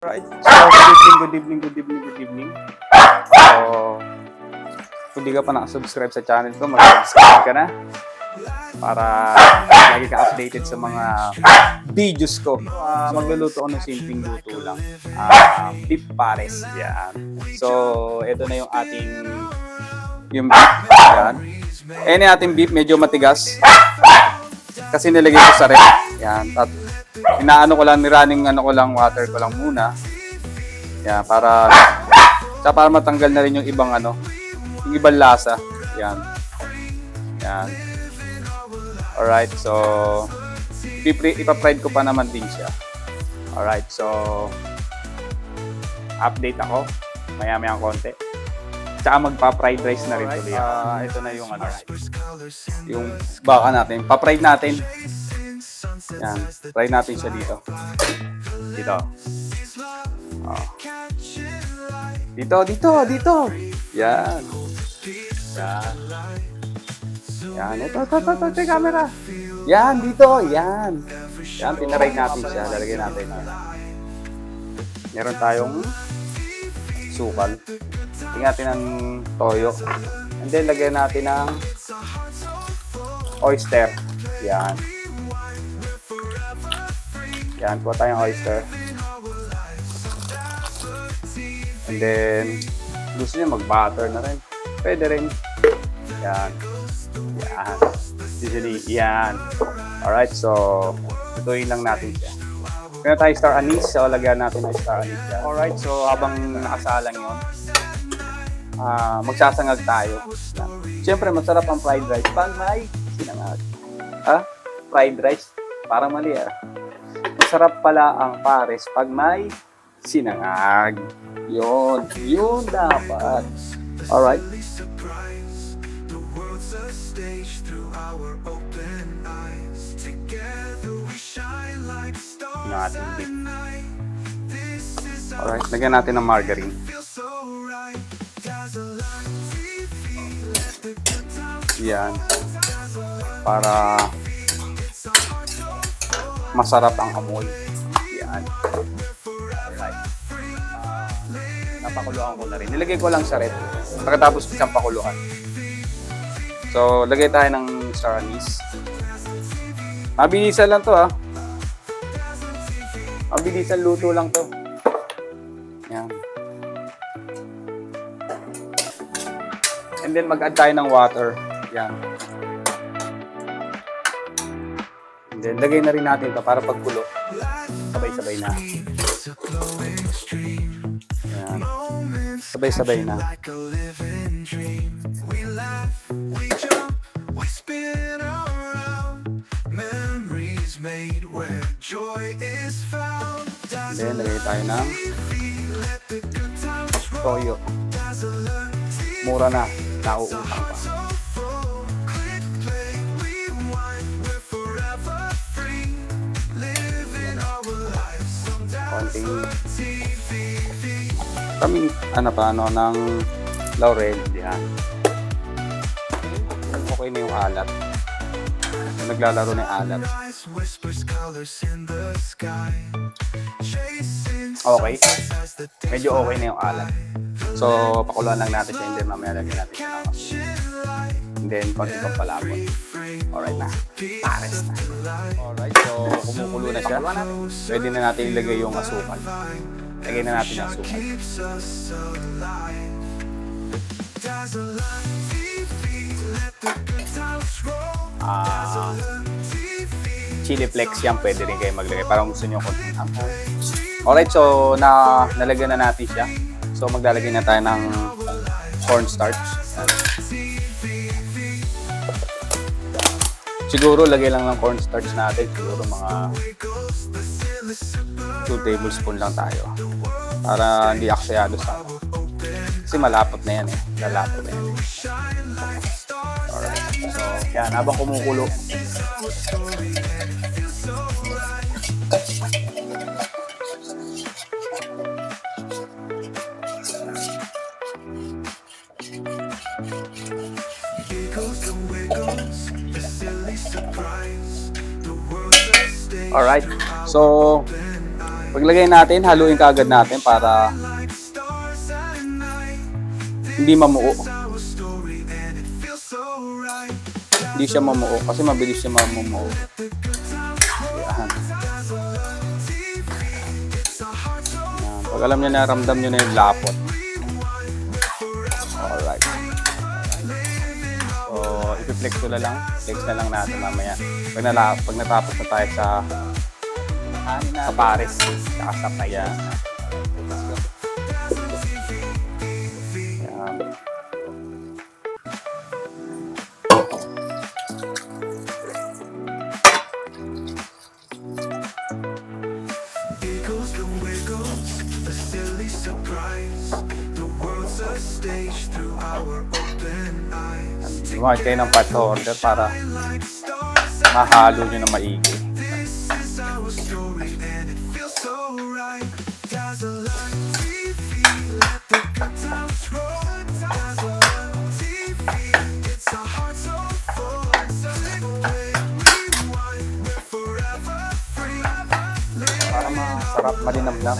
Right. So, good evening. So, kung di ka pa nakasubscribe sa channel ko, mag-subscribe ka na para lagi ka updated sa mga videos ko. Magluluto ako ng simpleng luto lang. Beef pares. Yan. So, ito na yung ating beef. Yan. Yung ating beef, medyo matigas. Kasi nilagay ko sa ref. Yan. Inaano ko lang, running water ko lang muna. Yan, para matanggal na rin yung ibang yung ibang lasa. Yan. Yan. Alright, so ipa-fried ko pa naman din siya. Alright, so update ako maya-maya konti. Tsaka magpa-fried rice na rin tuloy. Ito na yung yung baka natin. Pa-fried natin. Yan, try natin siya dito. Dito. Oh. Dito. Yan. Yan. Yan, ito, camera. Yan, dito, yan. Yan, pinaray natin siya. Lalagay natin. Meron tayong sukal. Tingnan natin ng toyo. And then, lagyan natin ng oyster. Yan. Yan, kuha tayong oyster. And then, gusto niya mag-butter na rin. Pwede rin. Yan. Yan. Usually, yan. Alright, so, tutuin lang natin siya. Kaya tayo star anise, so lagyan natin ng star anise yan. Alright, so habang nakasalang yun, magsasangag tayo. Siyempre, masarap ang fried rice pag may sinangag. Fried rice? Parang mali Masarap pala ang pares pag may sinangag. Yun dapat. Alright. Yung ating beef. Alright, lagyan natin ng margarine. Yan. Para masarap ang amoy. Yan. Alright. Napakuluan ko na rin. Nilagay ko lang sa ref. Pagkatapos ko siyang pakuluan. So, lagay tayo ng star anise. Mabilisan lang to Mabilisan luto lang to. Yan. And then mag-add tayo ng water. Yan. And then lagay na rin natin ito para pagkulo. Sabay-sabay na. Yan. Sabay-sabay na. Then lagay tayo ng toyo. Mura na. Nauutang pa. Konting ng laurel. Yan. Okay na yung alat. Naglalaro na yung alat. Okay. Medyo okay na yung alat. So, pakuluan lang natin siya. And then mamaya lagyan natin siya ng and then, konting pampalabon. Alright na. Pares na. Alright, so kumukulo na siya. Pwede na natin ilagay yung asukal. Lagay na natin yung asukal. Chili flakes yan, pwede rin kayo maglagay. Parang gusto nyo konting amoy. Alright, so nalagyan na natin siya. So maglalagay na tayo ng cornstarch. Siguro lagay lang ng cornstarch natin. Siguro mga 2 tablespoon lang tayo. Para hindi aksyado sa kasi malapot na yan Lalapot na yan Alright. So, yan. Habang kumukulo. Alright. So, Paglagay natin, haluin kaagad natin para hindi mamuo. Hindi siya mamuo kasi mabilis siya mamuo. Yan. Pag alam niyo na, ramdam niyo na yung lapot. Alright. So, i-flex ko na lang. Flex na lang natin mamaya. Pag natapos na tayo sa pares. Kakasapay. Yan. Yan. Gumamit kayo ng part order para mahalo nyo na maigi. Para masarap, malinamnam.